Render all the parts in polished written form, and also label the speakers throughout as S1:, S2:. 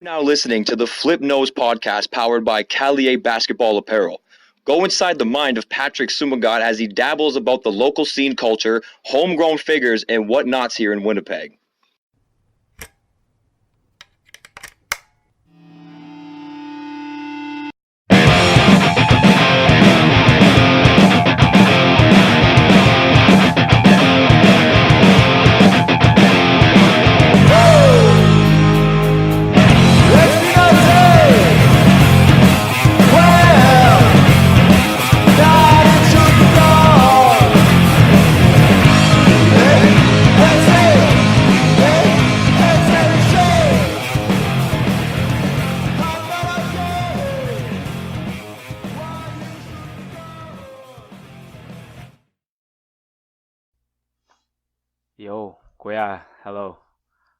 S1: Now listening to the Flip Nose podcast powered by Callier Basketball Apparel. Go inside the mind of Patrick Sumugat as he dabbles about the local scene culture, homegrown figures, and whatnots here in Winnipeg.
S2: Yo, Kuya, hello.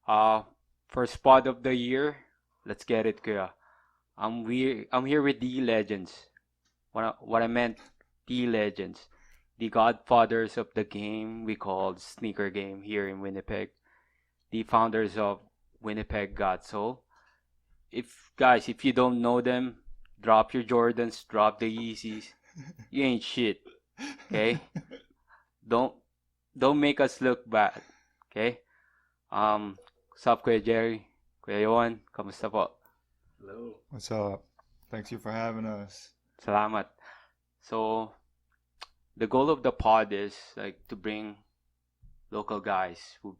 S2: Uh, First spot of the year, let's get it, Kuya. I'm here with the legends. What I meant, the legends, the godfathers of the game we call sneaker game here in Winnipeg, the founders of Winnipeg Godsole. If you don't know them, drop your Jordans, drop the Yeezys. You ain't shit, okay? Don't don't make us look bad, okay? What's up, Kuya Jerry? Kuya Johan, kamusta po?
S3: Hello. What's up? Thanks you for having us.
S2: Salamat. So, the goal of the pod is like to bring local guys who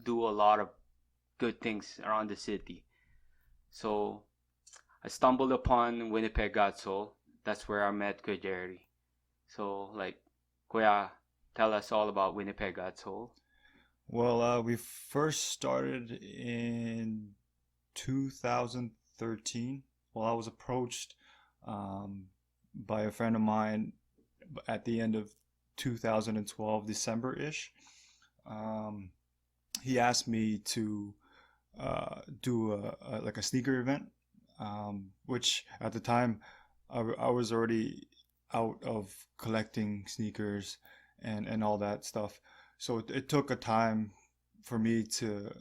S2: do a lot of good things around the city. So, I stumbled upon Winnipeg Got Soul. That's where I met Kuya Jerry. So, like, Kuya, tell us all about Winnipeg Got Soul.
S3: Well, we first started in 2013. Well, I was approached by a friend of mine at the end of 2012, December-ish. He asked me to do like a sneaker event, which at the time I was already out of collecting sneakers and all that stuff. So it took a time for me to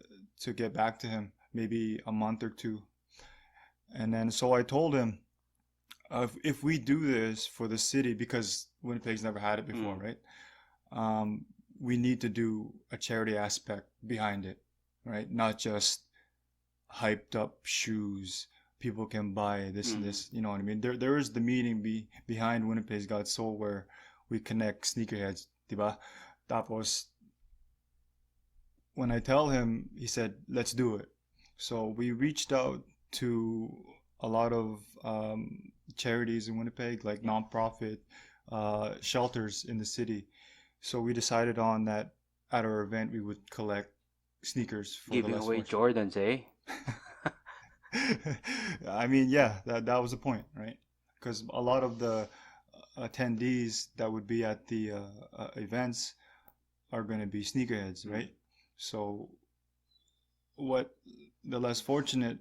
S3: get back to him, maybe a month or two. And then so I told him, if we do this for the city, because Winnipeg's never had it before, right? We need to do a charity aspect behind it, right? Not just hyped up shoes. People can buy this and this, you know what I mean? There is the meaning behind Winnipeg's Got Soul where we connect sneakerheads, diba? Tapos, when I tell him, he said, let's do it. So we reached out to a lot of charities in Winnipeg, like nonprofit shelters in the city. So we decided on that at our event we would collect sneakers for
S2: Giving
S3: the less
S2: away
S3: fortunate.
S2: Jordans, eh?
S3: I mean, yeah, that was the point, right? Because a lot of the attendees that would be at the events are going to be sneakerheads, right? So what the less fortunate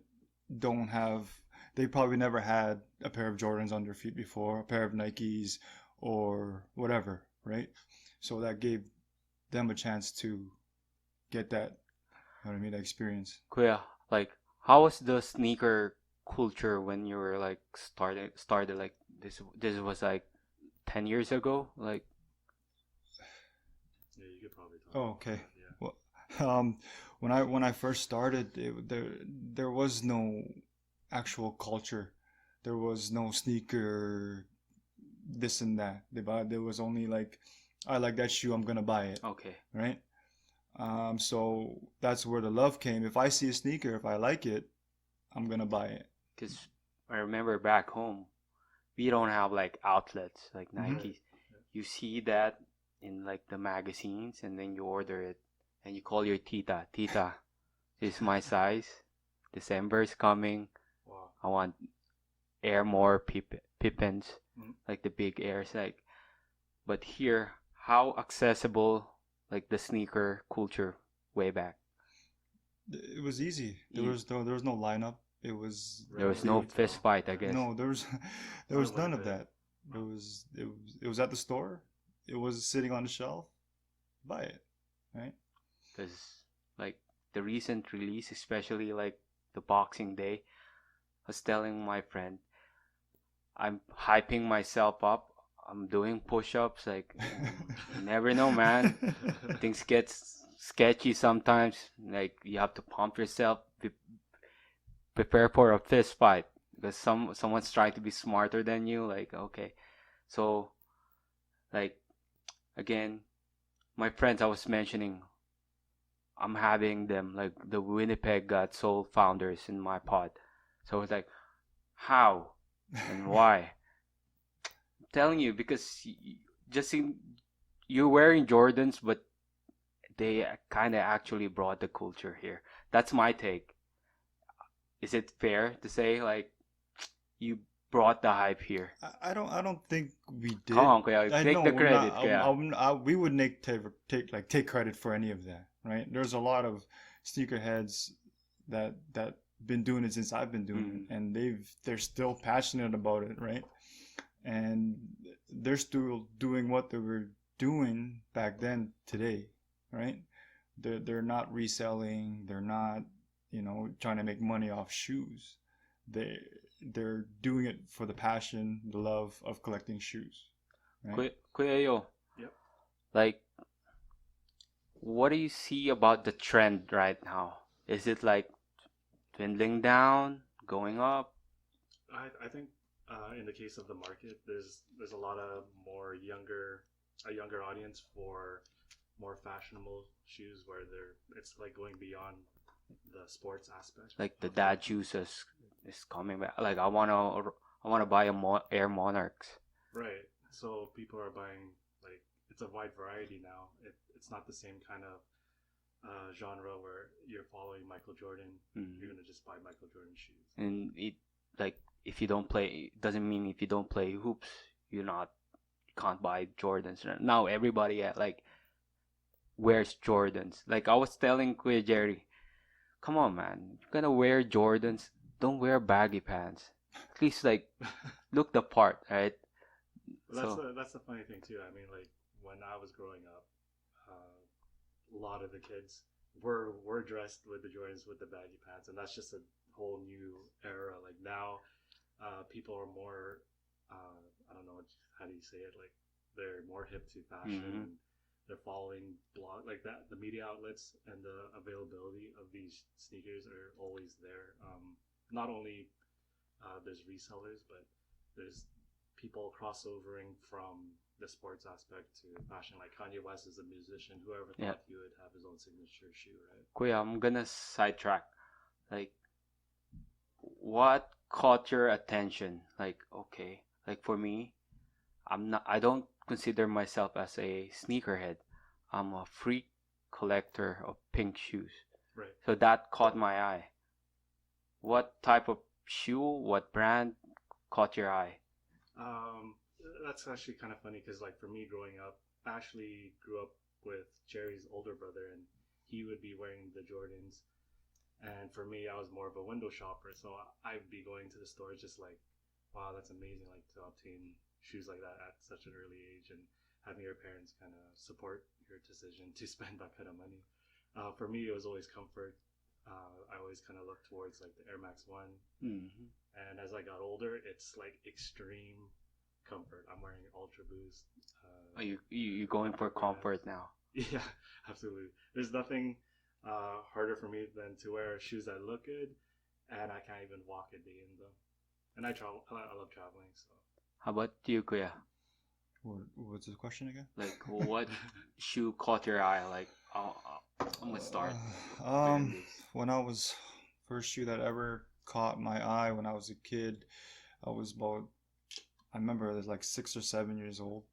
S3: don't have, they probably never had a pair of Jordans on their feet before, a pair of Nikes or whatever, right? So that gave them a chance to get that, you know what I mean, that experience.
S2: Kuya, like, how was the sneaker culture when you were like started like this? This was like 10 years ago, like.
S4: Yeah, you could probably talk.
S3: Oh, okay.
S4: Yeah.
S3: Well, when I first started, there was no actual culture. There was no sneaker, this and that. There was only like, I like that shoe, I'm gonna buy it,
S2: Okay.
S3: right? So that's where the love came. If I see a sneaker, if I like it, I'm gonna buy it.
S2: Because I remember back home, we don't have like outlets like Nike. You see that in like the magazines, and then you order it, and you call your tita. Tita, this is my size. December's coming.
S4: Wow.
S2: I want Air more Pippins,
S4: Mhm.
S2: like the big airs. Like, but here, how accessible like the sneaker culture way back?
S3: It was easy.
S2: E-
S3: There was no lineup. It was
S2: There was no fist fight, I guess.
S3: no there was there was none of that. It was at the store. It was sitting on the shelf. Buy it, right?
S2: Because like the recent release, especially like the Boxing Day. I was telling my friend, I'm hyping myself up. I'm doing push-ups. Like, you never know, man. Things get sketchy sometimes. Like, you have to pump yourself. Prepare for a fist fight because someone's trying to be smarter than you. Like, okay, so like again, my friends I was mentioning, I'm having them like the Winnipeg Got Soul founders in my pod. So it's like, how and why? I'm telling you because just in, you're wearing Jordans, but they kind of actually brought the culture here. That's my take. Is it fair to say like you brought the hype here?
S3: I don't think we did.
S2: Come on, Kuya.
S3: I
S2: Take
S3: know
S2: the
S3: we're not.
S2: credit, Kuya.
S3: We would take credit for any of that, right? There's a lot of sneakerheads that been doing it since I've been doing it, and they're still passionate about it, right? And they're still doing what they were doing back then today, right? They're not reselling. They're not, trying to make money off shoes. They they're doing it for the passion, the love of collecting shoes, right?
S2: Kuya Yo,
S4: Yep.
S2: like, what do you see about the trend right now? Is it like dwindling down, going up?
S4: I think in the case of the market, there's a lot of a younger audience for more fashionable shoes where it's like going beyond the sports aspect.
S2: Like the
S4: of
S2: dad
S4: it.
S2: shoes is coming back. Like I wanna buy a Air Monarchs.
S4: Right. So people are buying like it's a wide variety now. It's not the same kind of genre where you're following Michael Jordan.
S2: Mhm.
S4: You're gonna just buy Michael Jordan shoes.
S2: And it like if you don't play, it doesn't mean if you don't play hoops, you can't buy Jordans. Now everybody like wears Jordans. Like I was telling Kuya Jerry, come on, man, you're gonna wear Jordans. Don't wear baggy pants. At least like look the part, right?
S4: That's the funny thing too. I mean, like when I was growing up, a lot of the kids were dressed with the Jordans with the baggy pants, and that's just a whole new era. Like now, people are more I don't know how do you say it, like they're more hip to fashion.
S2: Mhm.
S4: And they're following like that. The media outlets and the availability of these sneakers are always there. Not only there's resellers, but there's people crossovering from the sports aspect to fashion. Like Kanye West is a musician. Whoever
S2: Yeah.
S4: thought he would have his own signature shoe, right?
S2: Kuya, I'm gonna sidetrack. Like, what caught your attention? Like, okay, like for me, I don't consider myself as a sneakerhead. I'm a freak collector of pink shoes.
S4: Right.
S2: So that caught my eye. What type of shoe, what brand caught your eye?
S4: That's actually kind of funny because, like, for me growing up, I actually grew up with Jerry's older brother, and he would be wearing the Jordans. And for me, I was more of a window shopper, so I'd be going to the stores just like, wow, that's amazing, like to obtain shoes like that at such an early age, and having your parents kind of support your decision to spend that kind of money. For me, it was always comfort. I always kind of looked towards like the Air Max 1.
S2: Mm-hmm.
S4: And as I got older, it's like extreme comfort. I'm wearing Ultra Boost.
S2: Are you going for comfort now?
S4: Yeah, absolutely. There's nothing harder for me than to wear shoes that look good, and I can't even walk a day in them. And I travel. I love traveling. So.
S2: How about you, Kuya?
S3: What's the question again?
S2: Like, what shoe caught your eye? Like, I'm gonna start.
S3: When I was first shoe that ever caught my eye when I was a kid, I remember I was like 6 or 7 years old.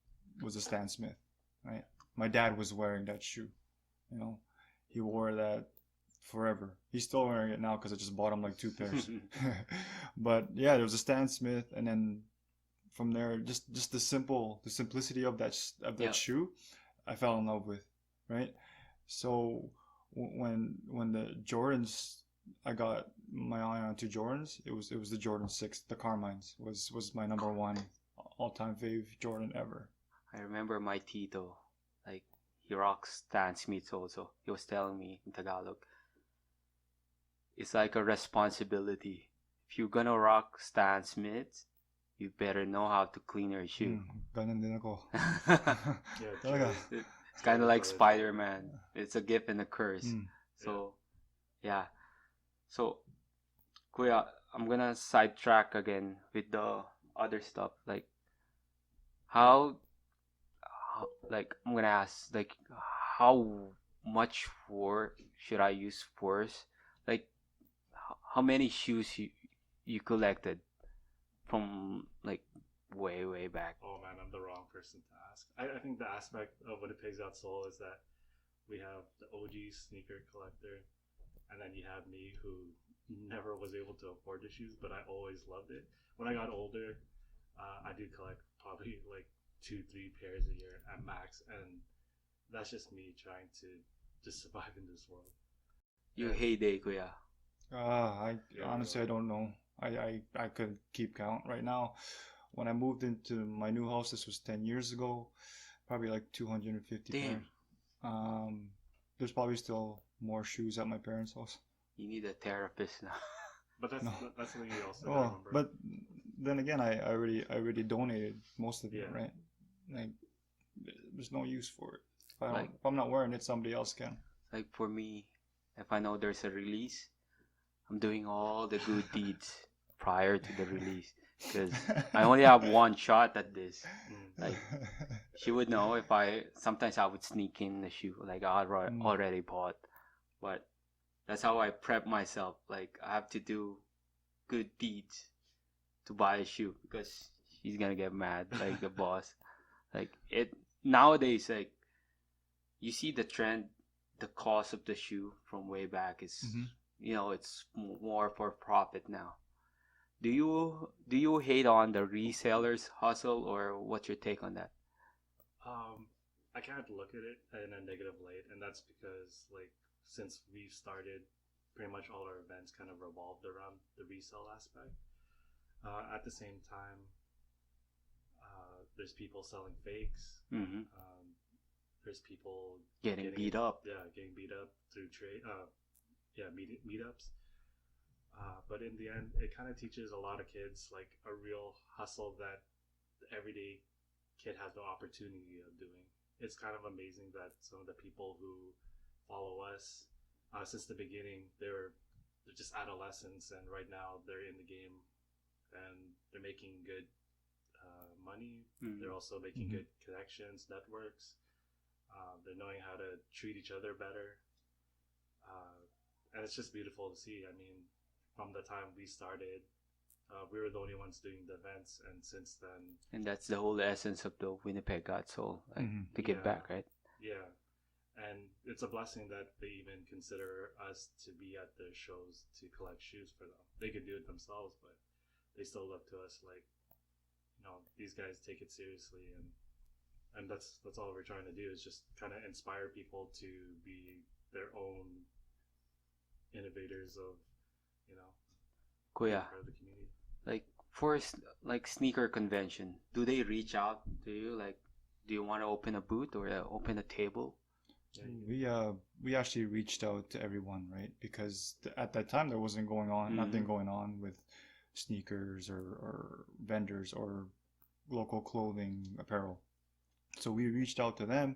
S3: Was a Stan Smith, right? My dad was wearing that shoe. He wore that forever. He's still wearing it now because I just bought him like 2 pairs. But yeah, there was a Stan Smith, and then from there, just the simplicity of that
S2: Yeah.
S3: shoe, I fell in love with, right? So when the Jordans, I got my eye on 2 Jordans. It was the Jordan 6, the Carmines was my number one all-time fave Jordan ever.
S2: I remember my tito, like he rocks Stan Smiths also. He was telling me in Tagalog, it's like a responsibility. If you're gonna rock Stan Smiths, you better know how to clean your shoe.
S3: Ganun din ako.
S4: Yeah,
S3: Talaga.
S4: Jerry's-
S2: It's kind of like
S4: Jerry's
S2: Spider-Man. It's a gift and a curse.
S3: Mm.
S2: So, yeah. So, Kuya, I'm gonna sidetrack again with the other stuff. Like, like, I'm gonna ask, like, how much should I use force? Like, how many shoes you collected from, like, way back?
S4: Oh man, I'm the wrong person to ask. I think the aspect of wpgsgotsole is that we have the OG sneaker collector, and then you have me who never was able to afford the shoes, but I always loved it. When I got older, I did collect probably like 2-3 pairs a year at max, and that's just me trying to just survive in this world.
S2: Your heyday, Kuya.
S3: I
S4: Yeah,
S3: honestly I don't know. I could keep count right now. When I moved into my new house, this was 10 years ago, probably like 250
S2: Damn.
S3: pairs. There's probably still more shoes at my parents' house.
S2: You need a therapist now.
S4: But that's
S3: No.
S4: that's something you also
S3: Oh,
S4: gotta remember.
S3: but then again, I already donated most of it,
S4: Yeah.
S3: right? Like, there's no use for it. If
S2: Like-
S3: if I'm not wearing it, somebody else can.
S2: Like for me, if I know there's a release, I'm doing all the good deeds prior to the release because I only have one shot at this. Like, she would know if sometimes I would sneak in the shoe like I already bought, but that's how I prep myself. Like, I have to do good deeds to buy a shoe because she's gonna get mad, like the boss. Like, it nowadays, like, you see the trend, the cost of the shoe from way back is,
S3: Mhm.
S2: it's more for profit now. Do you hate on the resellers hustle, or what's your take on that?
S4: I can't look at it in a negative light, and that's because like since we've started, pretty much all our events kind of revolved around the resale aspect. At the same time, there's people selling fakes.
S2: Mm-hmm.
S4: There's people
S2: Getting beat up.
S4: Yeah, getting beat up through trade. Meetups. But in the end, it kind of teaches a lot of kids like a real hustle that the everyday kid has no opportunity of doing. It's kind of amazing that some of the people who follow us since the beginning, they're just adolescents, and right now they're in the game and they're making good money.
S2: Mhm.
S4: They're also making
S3: Mhm.
S4: good connections, networks. They're knowing how to treat each other better. And it's just beautiful to see. I mean, from the time we started, we were the only ones doing the events, and since then,
S2: And that's the whole essence of the Winnipeg Got Soul, like,
S3: Mhm.
S2: to give
S4: Yeah.
S2: back, right?
S4: yeah. And it's a blessing that they even consider us to be at their shows to collect shoes for them. They could do it themselves, but they still look to us like, these guys take it seriously, and that's all we're trying to do is just kind of inspire people to be their own innovators of, being
S2: Kuya,
S4: part of the community.
S2: like, for like sneaker convention, do they reach out to you? Like, do you want to open a booth or open a table?
S4: Yeah,
S3: We actually reached out to everyone, right? Because at that time there wasn't nothing going on with sneakers or vendors or local clothing apparel. So we reached out to them,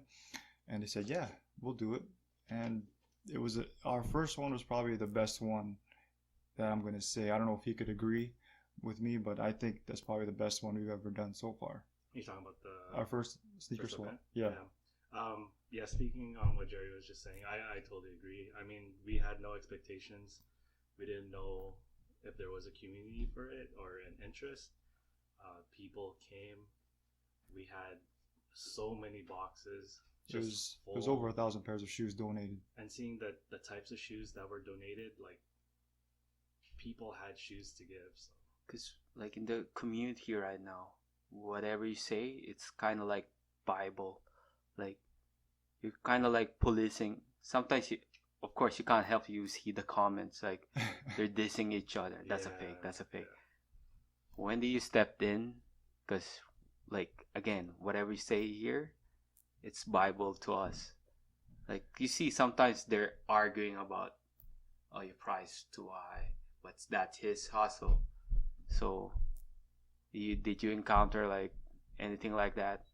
S3: and they said, "Yeah, we'll do it." And it was our first one was probably the best one that I'm gonna say. I don't know if you could agree with me, but I think that's probably the best one we've ever done so far.
S4: you're talking about
S3: Our first sneaker
S4: first
S3: swap.
S4: event?
S3: Yeah.
S4: Yeah, speaking on what Jerry was just saying, I totally agree. I mean, we had no expectations. We didn't know if there was a community for it or an interest. People came. We had so many boxes.
S3: It was
S4: full.
S3: over 1,000 pairs of shoes donated.
S4: And seeing the types of shoes that were donated, like, people had shoes to give. So.
S2: Because, like, in the community right now, whatever you say, it's kind of like Bible. Like, you're kind of like policing. Sometimes, of course, you can't help you see the comments. Like, they're dissing each other. That's a fake. That's a fake. When do you step in? Because, like, again, whatever you say here, it's Bible to us. Like, you see, sometimes they're arguing about oh, your price too high, but that's his hustle. So, did you encounter like anything like that?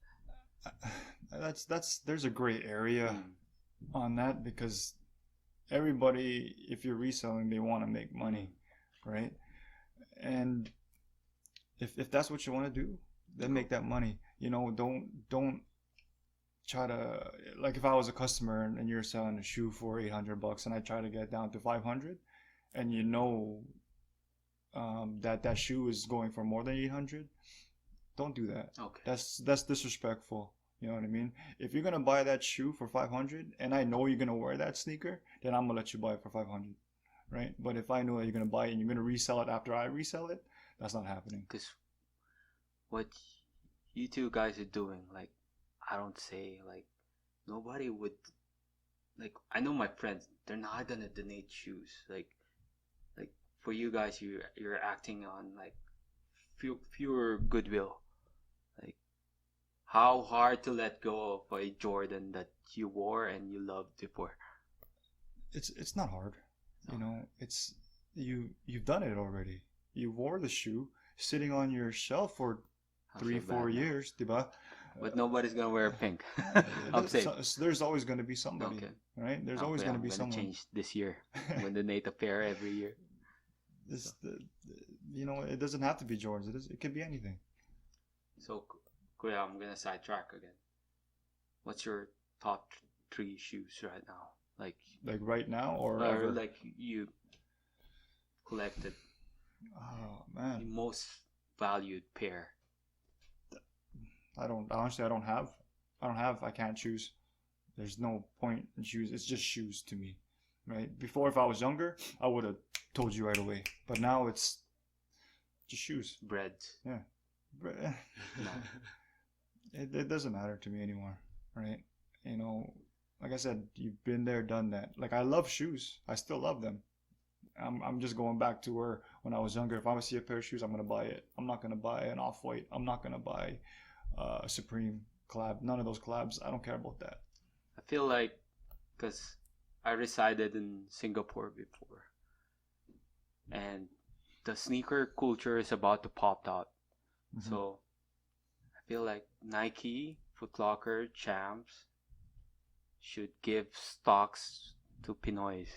S3: That's there's a gray area
S2: Mm.
S3: on that because everybody, if you're reselling, they want to make money, right? And if that's what you want to do, then make that money. You know, don't try to, like, if I was a customer and you're selling a shoe for $800 and I try to get down to 500, and you know that shoe is going for more than 800, don't do that.
S2: Okay.
S3: That's disrespectful. You know what I mean? If you're gonna buy that shoe for 500 and I know you're gonna wear that sneaker, then I'm gonna let you buy it for 500, right? But if I know that you're gonna buy it and you're gonna resell it after I resell it, that's not happening.
S2: Because what you two guys are doing, like, I don't say, like, nobody would, like, I know my friends, they're not gonna donate shoes. Like for you guys, you're acting on, like, pure goodwill. Like, how hard to let go of a Jordan that you wore and you loved before?
S3: It's not hard. You know, it's you've done it already. You wore the shoe sitting on your shelf for
S2: I
S3: 3,
S2: feel
S3: 4
S2: bad now.
S3: years, diba?
S2: But nobody's gonna wear pink. I'm safe.
S3: There's always going to be somebody,
S2: Okay.
S3: right? There's always
S2: Okay,
S3: going to
S2: I'm
S3: be
S2: gonna
S3: someone.
S2: change this year. I'm gonna donate a pair every year.
S3: This, you know, it doesn't have to be Jordans. It could be anything.
S2: So, Kuya, I'm gonna sidetrack again. What's your top 3 shoes right now? Like
S3: Right now or
S2: or
S3: ever.
S2: like you collected
S3: Oh
S2: the
S3: man,
S2: most valued pair.
S3: I can't choose. There's no point in shoes. It's just shoes to me, right? Before, if I was younger, I would have told you right away. But now it's just shoes.
S2: Breads.
S3: Yeah.
S2: No.
S3: It doesn't matter to me anymore, right? You know, like I said, you've been there, done that. Like, I love shoes. I still love them. I'm just going back to where when I was younger. If I see a pair of shoes, I'm gonna buy it. I'm not gonna buy an Off-White. I'm not gonna buy a Supreme collab. None of those collabs. I don't care about that.
S2: I feel like, because I resided in Singapore before, and the sneaker culture is about to pop out.
S3: Mhm.
S2: So I feel like Nike, Foot Locker, Champs should give stocks to Pinoys,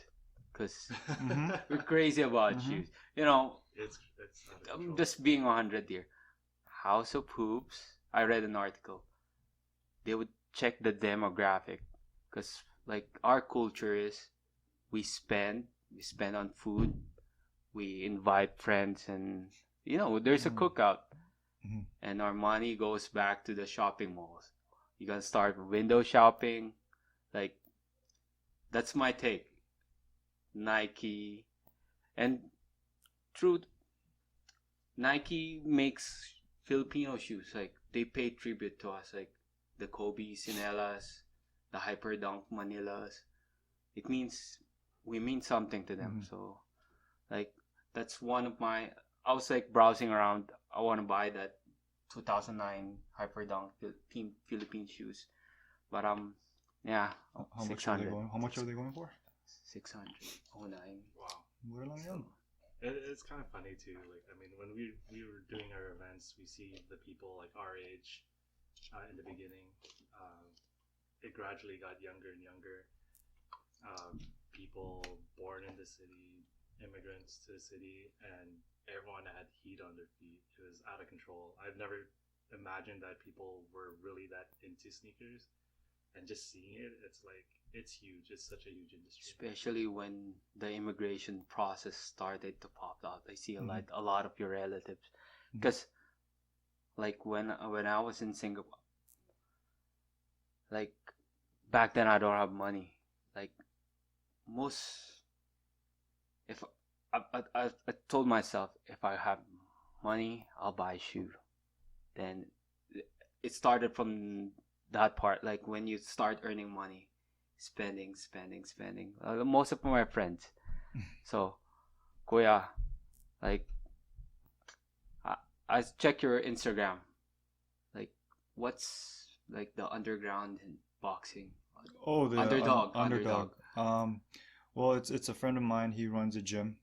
S2: because
S3: Mhm.
S2: we're crazy about
S3: Mhm.
S2: shoes. You know,
S4: it's out of
S2: I'm
S4: control.
S2: just being 100 here. House of Hoops, I read an article. They would check the demographic, because, like, our culture is we spend on food, we invite friends, and, you know, there's a
S3: Mhm.
S2: cookout,
S3: Mhm.
S2: and our money goes back to the shopping malls. You can start window shopping. Like, that's my take. Nike, and truth, Nike makes Filipino shoes. Like, they pay tribute to us, like the Kobe Sinellas, the Hyperdunk Manilas. It means we mean something to them.
S3: Mhm.
S2: So, like, that's one of my. I was like browsing around. I want to buy that 2009 Hyperdunk Team Philippine shoes, but yeah,
S3: How much are they
S2: 600.
S3: going? How much are they going for?
S2: 600. 09.
S4: Wow.
S3: Mura lang yan.
S4: It's kind of funny too. Like, I mean, when we were doing our events, we see the people like our age in the beginning. It gradually got younger and younger. People born in the city, immigrants to the city, and everyone had heat on their feet. It was out of control. I've never imagined that people were really that into sneakers, and just seeing it, it's like, it's huge. It's such a huge industry.
S2: Especially when the immigration process started to pop out. I see
S3: Mhm.
S2: a lot of your relatives,
S3: Mhm.
S2: because like when I was in Singapore, like, back then I don't have money. Like, most, if I told myself, if I have money, I'll buy a shoe. Then it started from that part. Like, when you start earning money, spending. Most of my friends. So, Kuya, like, I check your Instagram. Like, what's like the underground in boxing?
S3: Oh, the
S2: Underdog.
S3: underdog. Well, it's a friend of mine. He runs a gym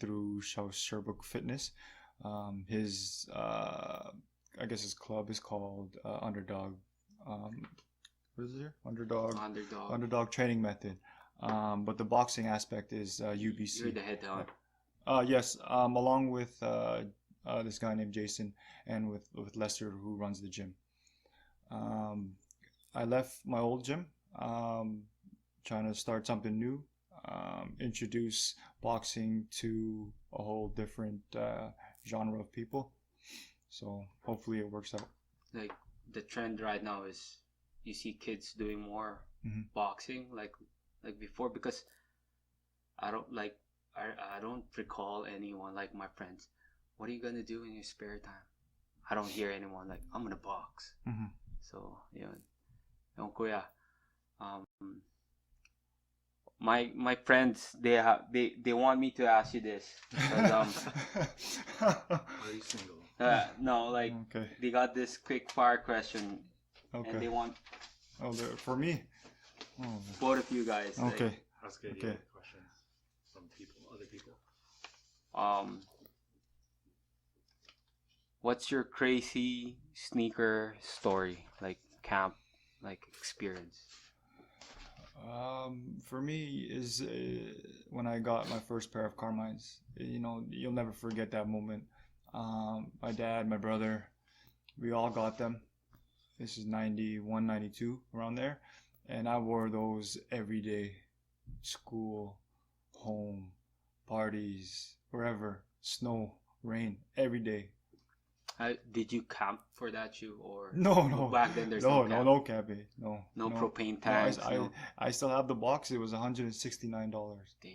S3: through Sherbrooke Fitness. His I guess his club is called Underdog. What is it here? Underdog Training Method. But the boxing aspect is UBC.
S2: You're the head on.
S3: Yes. Along with this guy named Jason and with Lester who runs the gym. I left my old gym, trying to start something new, introduce boxing to a whole different genre of people. So hopefully it works out.
S2: Like the trend right now is you see kids doing more boxing like before, because I don't recall anyone like my friends. What are you gonna do in your spare time? I don't hear anyone like I'm gonna box. So yun. Yung kuya, my friends they want me to ask you this because
S4: Are you single?
S2: no, like
S3: Okay.
S2: they got this quick fire question and they
S3: Okay.
S2: want
S3: Oh, for me. Oh,
S2: both of you guys. like,
S3: okay.
S4: That's good.
S3: Okay.
S4: You get questions from other people.
S2: What's your crazy sneaker story, like camp, like experience?
S3: For me is when I got my first pair of Carmines. You know, you'll never forget that moment. My dad, my brother, we all got them. This is 91, 92, around there. And I wore those every day. School, home, parties, wherever, snow, rain, every day.
S2: Did you camp for that shoe or
S3: No.
S2: back then there's
S3: no,
S2: no
S3: no,
S2: camp?
S3: no camping. No.
S2: No propane
S3: No,
S2: tanks.
S3: I,
S2: no.
S3: I still have the box. It was $169.
S2: Damn.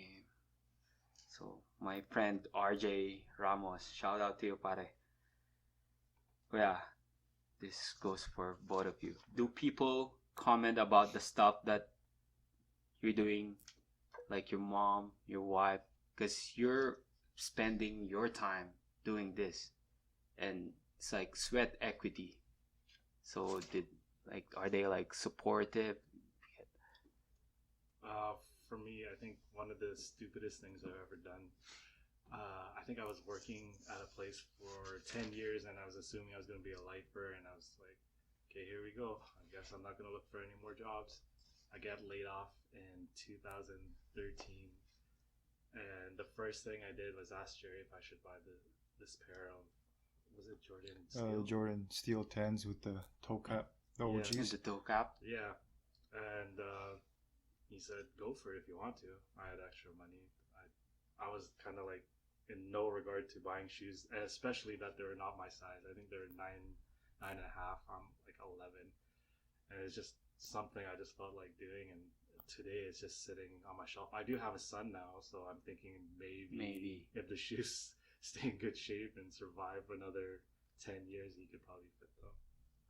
S2: So my friend RJ Ramos, shout out to you, pare. Yeah, this goes for both of you. Do people comment about the stuff that you're doing, like your mom, your wife, because you're spending your time doing this, and it's like sweat equity. So are they like supportive?
S4: For me, I think one of the stupidest things I've ever done. I think I was working at a place for 10 years and I was assuming I was going to be a lifer, and I was like, okay, here we go. I guess I'm not going to look for any more jobs. I got laid off in 2013, and the first thing I did was ask Jerry if I should buy this pair of, was it Jordan Steel?
S3: Jordan Steel 10s with the toe cap, the
S4: Yeah.
S2: And
S3: OGs.
S2: the toe cap?
S4: Yeah, and he said, go for it if you want to. I had extra money. I was kind of like in no regard to buying shoes, and especially that they were not my size. I think they were 9.5. I'm like 11, and it's just something I just felt like doing. And today it's just sitting on my shelf. I do have a son now, so I'm thinking maybe if the shoes stay in good shape and survive another 10 years, he could probably fit them.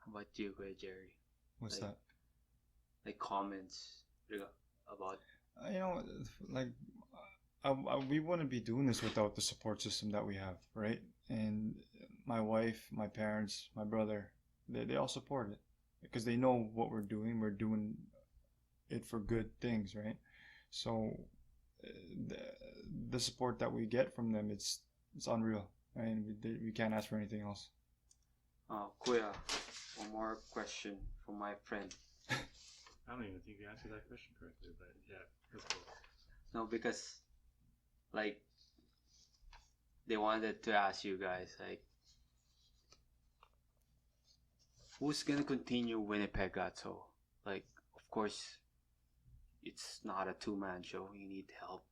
S2: How about you, Kuya Jerry?
S3: What's
S2: Like-
S3: that?
S2: Like comments about
S3: You know, like we wouldn't be doing this without the support system that we have, right? And my wife, my parents, my brother, they all support it because they know what we're doing. We're doing it for good things, right? So the support that we get from them, it's unreal. And we can't ask for anything else.
S2: Kuya, one more question from my friend.
S4: I don't even think you answered that question correctly, but yeah, that's cool.
S2: No, because like they wanted to ask you guys, like, who's gonna continue Winnipeg Gatsole? Like, of course, it's not a two-man show. You need help.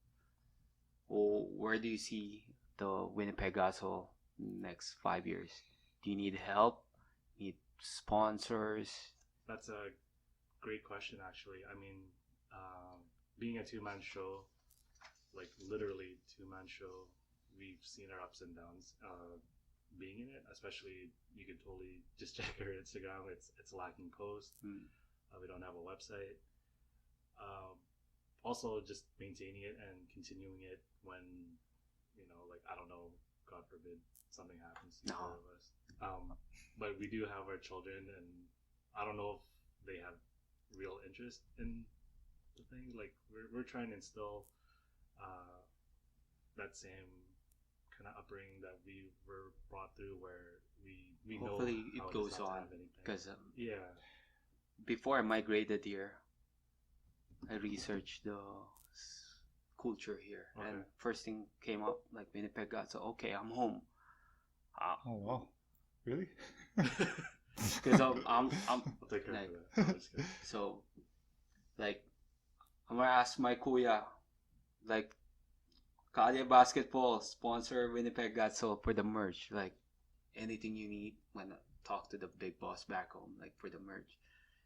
S2: Or where do you see the Winnipeg Gatsole next 5 years? Do you need help? Need sponsors?
S4: That's a great question, actually. I mean, being a two-man show, like literally two-man show, we've seen our ups and downs. Being in it, especially, you can totally just check our Instagram. It's lacking posts. We don't have a website. Also, just maintaining it and continuing it when, like, I don't know, God forbid, something happens to either of us. But we do have our children, and I don't know if they have real interest in the thing. Like we're trying to instill that same kind of upbringing that we were brought through, where we
S2: Hopefully
S4: know
S2: it
S4: how
S2: goes
S4: is not to
S2: on,
S4: have anything.
S2: because
S4: Yeah.
S2: before I migrated here, I researched the culture here, and
S4: Okay.
S2: first thing came up like Winnipeg got, so okay, I'm home.
S3: Oh wow, really?
S2: Because I'm
S4: I'll take care
S2: like,
S4: of that. No, just kidding.
S2: so like I'm gonna ask my kuya, like, Kalye Basketball sponsor Winnipeg Gotsole for the merch, like anything you need when talk to the big boss back home, like for the merch.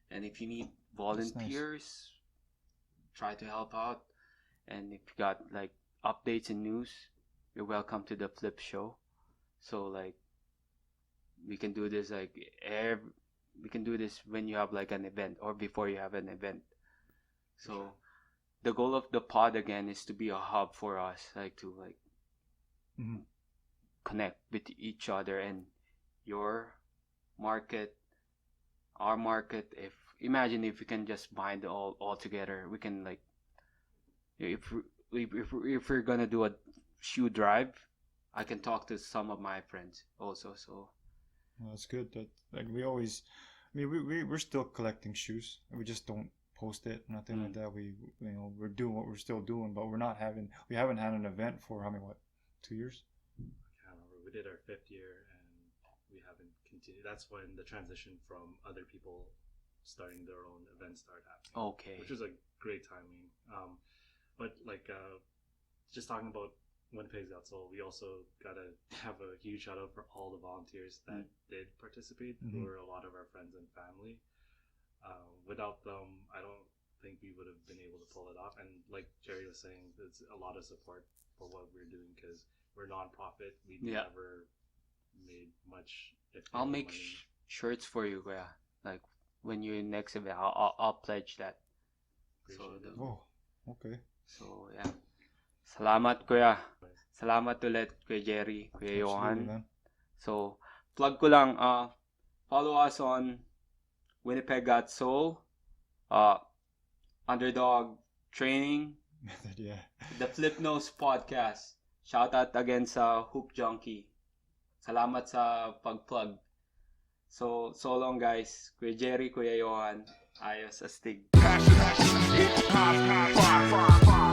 S2: And if you need
S3: nice.
S2: volunteers, try to help out. And if you got like updates and news, you're welcome to the Flip Show. So like we can do this like we can do this when you have like an event or before you have an event. So the goal of the pod again is to be a hub for us, like to like
S3: Mhm.
S2: connect with each other and your market, our market. If imagine if we can just bind all together, we can like if we're gonna do a shoe drive, I can talk to some of my friends also. So
S3: Well, that's good. That like we always, I mean, we're still collecting shoes. We just don't post it, nothing like that. We're doing what we're still doing, but we haven't had an event for how many, what, 2 years?
S4: I can't remember. We did our 5th year, and we haven't continued. That's when the transition from other people starting their own events started happening.
S2: okay,
S4: Which was a great timing. But like just talking about Winnipeg's Gotsole, we also gotta have a huge shout out for all the volunteers that did participate, who
S3: Mhm.
S4: were a lot of our friends and family. Without them, I don't think we would have been able to pull it off. And like Jerry was saying, there's a lot of support for what we're doing because we're non-profit. We
S2: Yeah.
S4: never made much. If
S2: I'll
S4: any
S2: make
S4: money.
S2: shirts for you, kuya. Like when you're next event, I'll pledge that.
S4: Appreciate it.
S3: Oh, okay.
S2: So yeah. Salamat kuya. Salamat ulit Kuya Jerry, Kuya
S3: Absolutely,
S2: Johan.
S3: man.
S2: So plug ko lang, follow us on Winnipeg Gotsole, Underdog Training,
S3: Method, yeah.
S2: the Flip Nose Podcast. Shout out again sa Hoop Junkie. Salamat sa pag-plug. So long guys. Kuya Jerry, Kuya Johan. Ayos astig.
S5: Passion, hip hop,